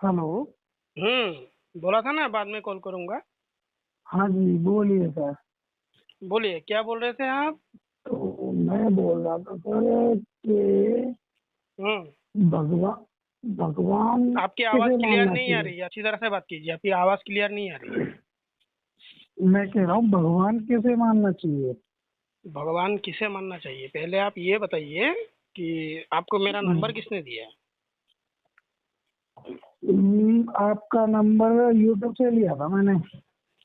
Hello. बोला था ना बाद में कॉल करूंगा। हाँ जी, बोलिए सर। बोलिए, क्या बोल रहे थे आप? तो मैं बोल रहा था सर कि हम्म भगवान भगवान आपकी आवाज किसे क्लियर मानना नहीं आ चाहिए? रही है, अच्छी तरह से बात कीजिए, आपकी आवाज क्लियर नहीं आ रही है। मैं कह रहा हूँ भगवान किसे मानना चाहिए? भगवान किसे मानना चाहिए, पहले आप ये बताइए कि आपको मेरा नंबर किसने दिया है? आपका नंबर यूट्यूब से लिया था मैंने।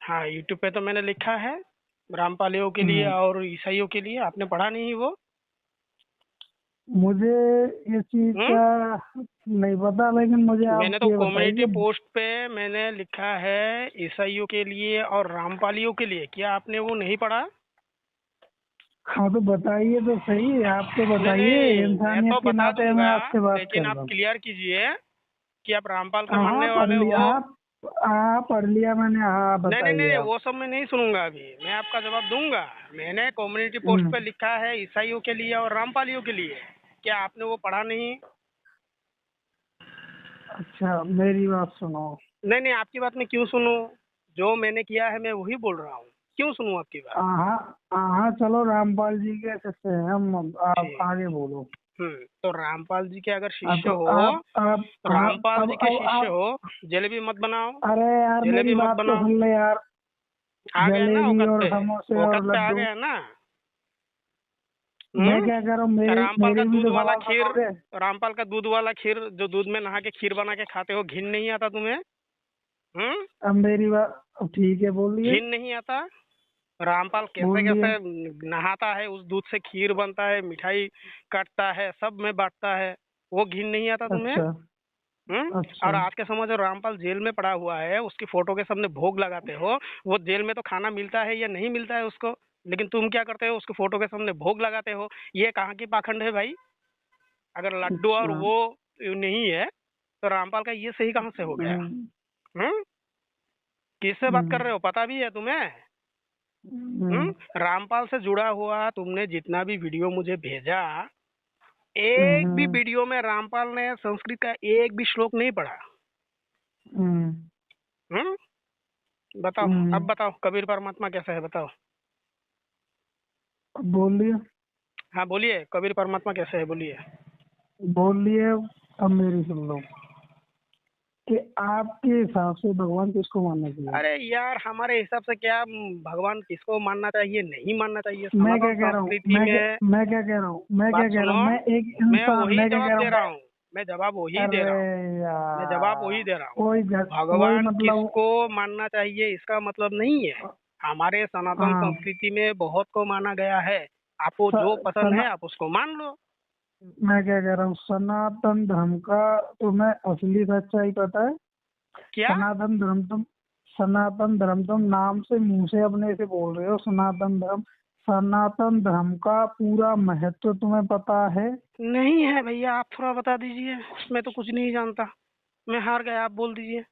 हाँ, यूट्यूब पे तो मैंने लिखा है रामपालियों के लिए हम्म, और ईसाइयों के लिए, आपने पढ़ा नहीं वो? मुझे ये चीज हम्म का नहीं पता, लेकिन मुझे आप मैंने तो ये कम्युनिटी बताइए। पोस्ट पे मैंने लिखा है ईसाइयों के लिए और रामपालियों के लिए, क्या आपने वो नहीं पढ़ा? हाँ तो बताइए तो सही, आप तो नहीं बताइए, नहीं, मैं इंसानियत तो के बता नाते मैं दूंगा, आपसे बात लेकिन कर आप रहा हूँ। क्लियर कीजिए कि आप रामपाल के हाँ मानने पढ़ वाले लिया हो। आप पढ़ लिया मैंने, हाँ नहीं नहीं नहीं बताइए नहीं, आप। वो सब मैं नहीं सुनूंगा, अभी मैं आपका जवाब दूंगा। मैंने कम्युनिटी पोस्ट पे हम्म, लिखा है ईसाइयों के लिए और रामपालियों के लिए, क्या आपने वो पढ़ा नहीं? अच्छा मेरी बात सुनो। नहीं नहीं, आपकी बात मैं क्यों सुनूं? जो मैंने किया है मैं वही बोल रहा हूँ, क्यों सुनूं आपकी बात? हाँ हाँ, चलो रामपाल जी के शिष्य हैं हम, आप ठीक। आगे बोलो। तो रामपाल जी के अगर हाँ शिष्य तो हो, आप हाँ, रामपाल जी के अब शिष्य आप, हो, जलेबी मत बनाओ। अरे यार मेरी जलेबी मत बात तो बनाओ। सुन ले यार। आ गया ना जलेबी औकत और पे? समोसे और औकत पे आ लड्डू। गया ना? मैं हम्म क्या कर रहा हूँ, मेरे रामपाल का मेरे भी दूध तो वाला सवाल खीर, सुनोगे? रामपाल का दूध वाला खीर जो दूध में नहा के खीर बना के खाते हो, घिन नहीं आता तुम्हें? हम्म अब मेरी बात, अब ठीक है बोलिए। घिन नहीं आता? रामपाल कैसे बोलिए। कैसे नहाता है, उस दूध से खीर बनता है, मिठाई काटता है, सब में बांटता है, वो घिन नहीं आता तुम्हें? अच्छा हम्म अच्छा। और आज के समय जो रामपाल जेल में पड़ा हुआ है, उसकी फोटो के सामने भोग लगाते हो। वो जेल में तो खाना मिलता है या नहीं मिलता है उसको, लेकिन तुम क्या करते हो, उसकी फोटो के सामने भोग लगाते हो। ये कहाँ की पाखंड है भाई? अगर लड्डू और अच्छा। वो नहीं है, तो रामपाल का ये सही कहाँ से हो गया? हम्म, हम्म किससे बात कर हम्म, रहे हो, पता भी है तुम्हें? हम्म, रामपाल से जुड़ा हुआ तुमने जितना भी वीडियो मुझे भेजा, एक भी हम्म, वीडियो में रामपाल ने संस्कृत का एक भी श्लोक नहीं पढ़ा। हम्म, हम्म बताओ, अब हम्म। बताओ कबीर परमात्मा कैसा है, बताओ। बोलिए। हाँ बोलिए, कबीर परमात्मा कैसे है, बोलिए। बोलिए। अब मेरी सुन लो कि आपके हिसाब से भगवान किसको मानना चाहिए? अरे यार, हमारे हिसाब से क्या, भगवान किसको मानना चाहिए नहीं मानना चाहिए, मैं क्या सनातन कह रहा हूँ, संस्कृति में। मैं क्या कह रहा हूँ, मैं क्या बात कह रहा सुनो, हूँ, मैं एक मैं इंसान, वही मैं क्या कह जवाब रहा दे हूँ रहा मैं। हूँ, मैं जवाब वही दे अरे रहा हूँ, मैं जवाब वही यार, दे रहा हूँ। वही भगवान मतलब। किसको मानना चाहिए इसका मतलब नहीं है। हमारे सनातन हाँ। संस्कृति में बहुत को माना गया है। आपको जो पसंद है सना आप उसको मान लो। मैं क्या कह रहा हूँ, सनातन धर्म का तुम्हें असली सच्चाई पता है? क्या? सनातन धर्म तुम सनातन धर्म तुम नाम से, मुंह से अपने से बोल रहे हो सनातन धर्म। सनातन धर्म का पूरा महत्व तुम्हें पता है? नहीं है भैया, आप थोड़ा बता दीजिए, मैं तो कुछ नहीं जानता। मैं हार गया, आप बोल दीजिए।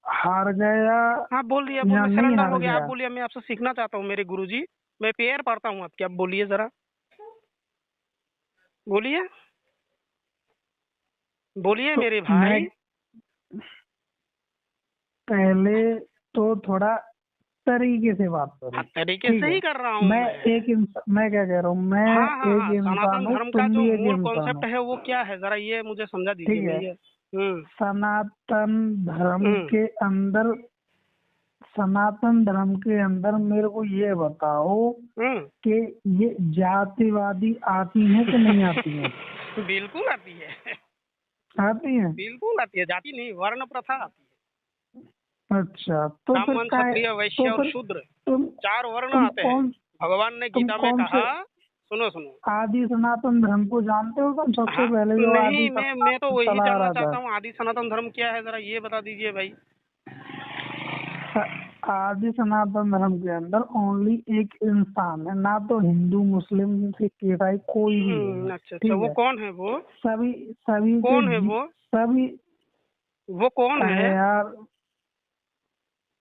हार गया आप बोल दिया, या मैं नहीं सरेंडर हार हो गया, आप गया? बोलिए, मैं आपसे सीखना चाहता हूँ मेरे गुरुजी। मैं पैर पड़ता हूँ आपके, आप बोलिए जरा, बोलिए, बोलिए तो मेरे मैं भाई। पहले तो थोड़ा तरीके से बात करो। हाँ, तरीके ठीक से है। ही कर रहा हूँ मैं। मैं क्या कह रहा हूँ, मैं हाँ हाँ एक हाँ, इंसान सनातन हूँ, धर्म का तुम जो भी एक मूल इंसान कॉन्सेप्ट हो। है वो क्या है, जरा ये मुझे समझा दीजिए ठीक है। भैया। सनातन धर्म हम्म के अंदर सनातन धर्म के अंदर मेरे को ये बताओ हम्म कि ये जातिवादी आती हैं कि नहीं आती हैं? बिल्कुल आती है। आती हैं। बिल्कुल आती है, जाति नहीं, वर्ण प्रथा आती है। अच्छा तो फिर ब्राह्मण, का क्षत्रिय, वैश्य तो और फिर शूद्र, तुम 4 वर्ण तुम आते हैं। कौन भगवान ने तुम गीता में कौन कहा, से सुनो सुनो। आदि सनातन धर्म को जानते हो? तुम सबसे हाँ, पहले जो आदि नहीं, मैं तो सनातन वही चला आ जानना रहा था। चाहता हूँ, आदि सनातन धर्म क्या है, जरा ये बता दीजिए भाई। आदि सनातन धर्म के अंदर ओनली एक इंसान है, ना तो हिंदू मुस्लिम सिख ईसाई कोई भी नहीं है। अच्छा अच्छा, ठीक वो है। कौन है वो? सभी सभी के कौन है वो? सभी। वो कौन अरे है? यार,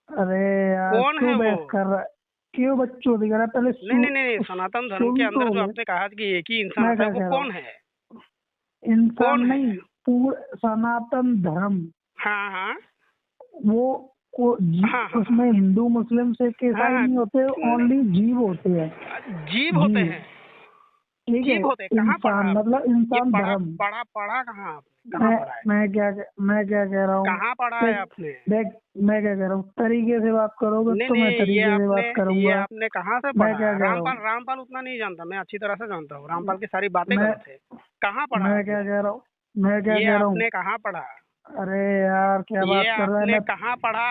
अरे यार कौन है क्यों वो? बहस कर रहा है? क्यों बच्चों दिख रहा है? पहले नहीं नहीं नहीं, सनातन धर्म के सुन अंदर तो जो ले। आपने कहा कि एक ही इंसान मैं आता है, क्या वो कह रहा कौन हूँ, है? इंसान कौन है? नहीं, सनातन धर्म, हाँ हाँ वो हाँ, उसमें हिंदू मुस्लिम सिख ईसाई हाँ, नहीं होते, ओनली जीव होते हैं। जीव होते जीव, हैं, ठीक है। जीव होते हैं। कहाँ पढ़ा इंसान आपने? मतलब ये इंसान पढ़ा धर्म। पढ़ा पढ़ा कहाँ आपने? कहाँ पढ़ा है? मैं क्या कह रहा हूँ, कहाँ पढ़ा है आपने? देख मैं क्या कह रहा हूँ, तरीके से बात करोगे नहीं तो मैं नहीं, तरीके से बात ये करूंगा। आपने कहाँ से मैं पढ़ा क्या है? कह रहा हूँ, रामपाल उतना नहीं जानता, मैं अच्छी तरह से जानता हूँ। रामपाल की सारी बातें मैं गलत है। कहाँ पढ़ा मैं क्या आपने? कह रहा हूँ, मैं क्या ये कह रहा हूँ, आपने कहाँ पढ़ा? अरे यार क्या ये बात कर रहा है। आपने मैं कहाँ पढ़ा?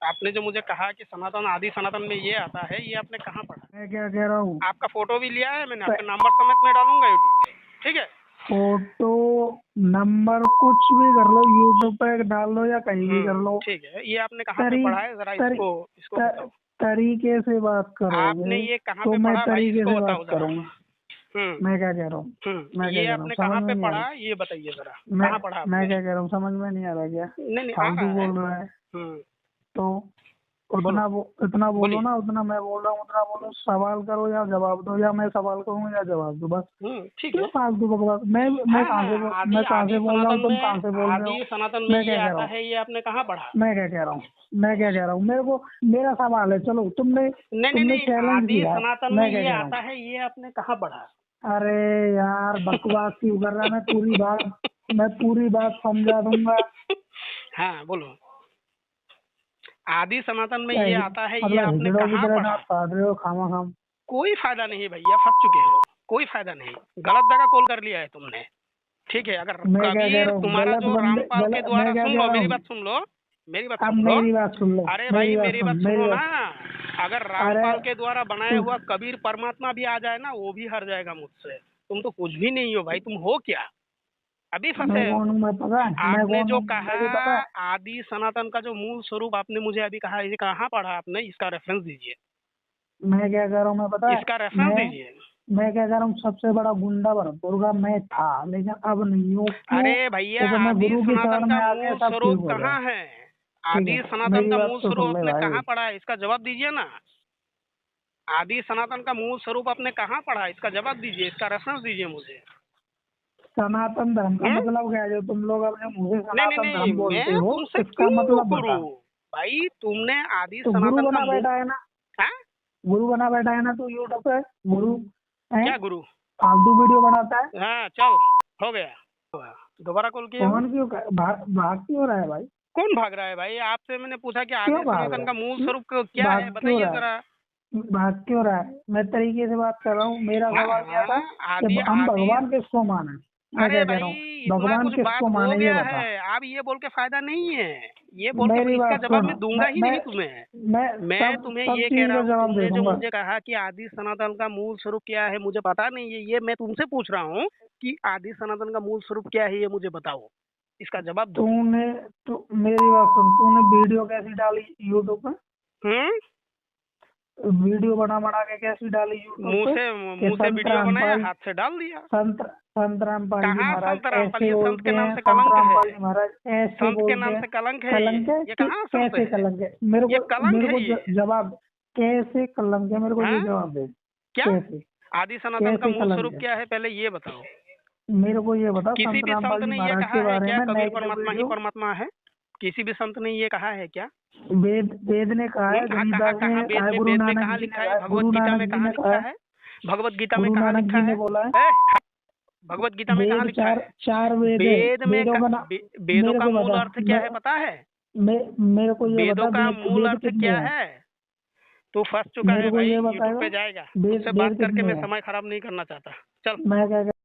आपने जो मुझे कहा कि सनातन आदि सनातन में ये आता है, ये आपने कहाँ पढ़ा? मैं क्या कह रहा हूँ, आपका फोटो भी लिया है मैंने, आपका नंबर समेत मैं डालूंगा यूट्यूब पे, ठीक है? फोटो नंबर कुछ भी कर लो, यूट्यूब पे डाल लो या कहीं भी कर लो। ठीक है। ये आपने कहाँ पे तरी, पढ़ा है? जरा तरी, इसको बताओ। तरीके से बात आपने करोगे ये कहाँ तो पे मैं पढ़ा भाई? तरीके इसको से बताओ बात जरा। करूंगा। मैं क्या कह रहा हूँ, मैं क्या ये कह रहा हूँ, आपने समझ कहाँ पे में नहीं आ पढ़ा रहा। है? ये बताइए जरा, मैं कहाँ पढ़ा मैं आपने? क्या कह रहा हूँ, समझ में नहीं आ रहा क्या? नहीं आ फालतू रहा है। बोल रहा है हम्म तो बोलो, इतना बोलो बोलिए। ना, उतना मैं बोल रहा हूँ उतना बोलो। सवाल करो या जवाब दो, या मैं सवाल करूँ या जवाब दो, बस। ठीक क्यों है। फालतू बकवास? मैं हाँ कहाँ से हाँ, आदि आदि बोल रहा हूँ, सनातन तुम में, कहाँ से बोल रहे हो? आदि सनातन में मैं ये क्या कह रहा आता हूँ, है, ये आपने कहाँ पढ़ा? मैं क्या कह रहा हूँ, मैं क्या कह रहा हूँ, मेरे को मेरा सवाल है। चलो तुमने नहीं, चैलेंज आदि किया है, सनातन में मैं क्या ये कह रहा आता हूँ। है, ये आपने कहाँ पढ़ा? अरे यार बकवास क्यों कर रहा है? मैं पूरी बात समझा दूंगा। हाँ बोलो। आदि सनातन में क्या ये आता है, ये मतलब आपने हिजड़ों की कहाँ तरह पढ़ा? दांत काट रहे हो खामा खाम? कोई फायदा नहीं भैया, फंस चुके हो। कोई फायदा नहीं, गलत जगह कॉल कर लिया है तुमने। ठीक है, अगर मैं क्या कह कबीर रहा हूँ, तुम्हारा जो रामपाल के मैं द्वारा, क्या सुन कह लो रहा मेरी हूँ, बात, सुन लो मेरी बात, अब सुन लो। मेरी बात सुन लो, अरे भाई मेरी बात मेरी सुनो ना। बात। अगर अरे रामपाल के द्वारा बनाया तू हुआ कबीर परमात्मा भी आ जाए ना, वो भी हार जाएगा मुझसे। तुम तो कुछ भी नहीं हो भाई, तुम हो क्या? अभी मैं फंसे हो। कौन हूँ मैं पता है, मैं आपने कौन जो हूँ कहा मेरी पता है। आदि सनातन का जो मूल स्वरूप आपने मुझे अभी कहा, ये कहाँ पढ़ा आपने? इसका रेफरेंस दीजिए, मैं क्या कह रहा हूँ मैं पता है, इसका रेफरेंस दीजिए। मैं क्या कह रहा हूँ, सबसे बड़ा गुंडा भरतपुर का मैं था, लेकिन अब नहीं हूँ। क्यों? अरे भैया, क्योंकि मैं आदि गुरु की सनातन शरण का में आ गया, मूल सब ठीक स्वरूप हो गया। कहाँ है? ठीक आदि है, सनातन मेरी का बात मूल तो स्वरूप सुन ले आपने भाई। कहाँ पढ़ा है? इसका जवाब दीजिए ना। आदि सनातन का मूल स्वरूप आपने कहाँ पढ़ा है? इसका जवाब दीजिए, इसका रेफरेंस दीजिए मुझे। सनातन धर्म का हम्म मतलब क्या है? जो तुम लोग अपने मुंह से सनातन नहीं, धर्म बोलते मैं हो, तुमसे इसका क्यों मतलब गुरु? बता। भाई तुमने आदि तो गुरु सनातन का बना मूल, बैठा है ना, हाँ? गुरु बना बैठा है ना, तो यूट्यूब पे गुरु है, क्या गुरु? फालतू वीडियो बनाता है। हाँ चल, हो गया। दोबारा कॉल किए हो? कौन क्यों भाग क्यों रहा है भाई? कौन भाग रहा है भाई? आपसे मैंने पूछा कि क्यों आदि भाग सनातन रहा का है? मूल स्वरूप क्या है, भाग क्यों बताइए रहा है? जरा। भाग क्यों रहा है? मैं तरीके से बात कर रहा हूँ। मेरा हाँ सवाल क्या था हाँ, कि आदि हम आदि भगवान किसको माने? मैं अरे क्या कह भाई, रहा हूँ, इतना भगवान कुछ बात किसको हो माने ये गया बता। है, अब ये बोल के फायदा नहीं है। ये बोल के मेरी इसका बात जवाब सुन, मैं दूंगा ही मैं नहीं तुम्हें। मैं मैं सब तुम्हें सब ये कह चीज रहा का हूँ, जवाब दे तुमने जो दूंगा। मुझे कहा कि आदि सनातन का मूल स्वरूप क्या है, मुझे पता नहीं है। ये मैं तुमसे पूछ रहा हूँ कि आदि सनातन का मूल स्वरूप क्या है, ये मुझे बताओ, इसका जवाब दो। तू मेरी बात सुन, तूने वीडियो कैसी डाली यूट्यूब पे? हम्म वीडियो बना बना के कैसी डाली यूट्यूब पे? कि मुंह से संत वीडियो बनाया, रामपाल, हाथ से डाल दिया। संत रामपाल जी कहाँ महाराज संत रामपाल? ऐसे ये संत के बोलते नाम हैं, से संत कलंक है। रामपाल जी महाराज ऐसे संत के बोलते नाम हैं। से कलंक है कलंक है ये कि कहाँ संत कैसे है? कलंक है? ये कलंक मेरे है को ये। जवाब, कैसे कलंक है? मेरे को ये हाँ जवाब दे। क्या? कैसे आदि सनातन का कैसे मूल कलंक स्वरूप है? क्या है, पहले ये बताओ। मेरे को ये बता, किसी संत भी संत रामपाल जी ने ये महाराज कहा के है बारे क्या में कबीर नेगेटिव परमात्मा ही वीडियो। परमात्मा है? किसी भी संत ने ये कहा है क्या? वेद ने कहा है, हाँ, कहाँ गरीदास कहाँ ने कहा है, गुरु वेद में नानक कहाँ जी ने लिखा कहा है? है, भगवत गीता में कहाँ कहा लिखा है, है? भगवत गीता में गुरु कहाँ नानक लिखा जी ने है? बोला है। भगवत गीता में कहाँ वेद लिखा है? चार वेद है। वेद में वेदों का वेदों मेरे का को मूल बता, अर्थ क्या है पता है? मेरे को ये वेदों बता, का वेद मूल वेद अर्थ कितने क्या हैं? है? तू फंस चुका मेरे है को भाई, ये यूट्यूब बताएगा, पे जाएगा। तुझसे वेद बात करके कितने मैं हैं? समय खराब नहीं करना चाहता। चल। मैं क्या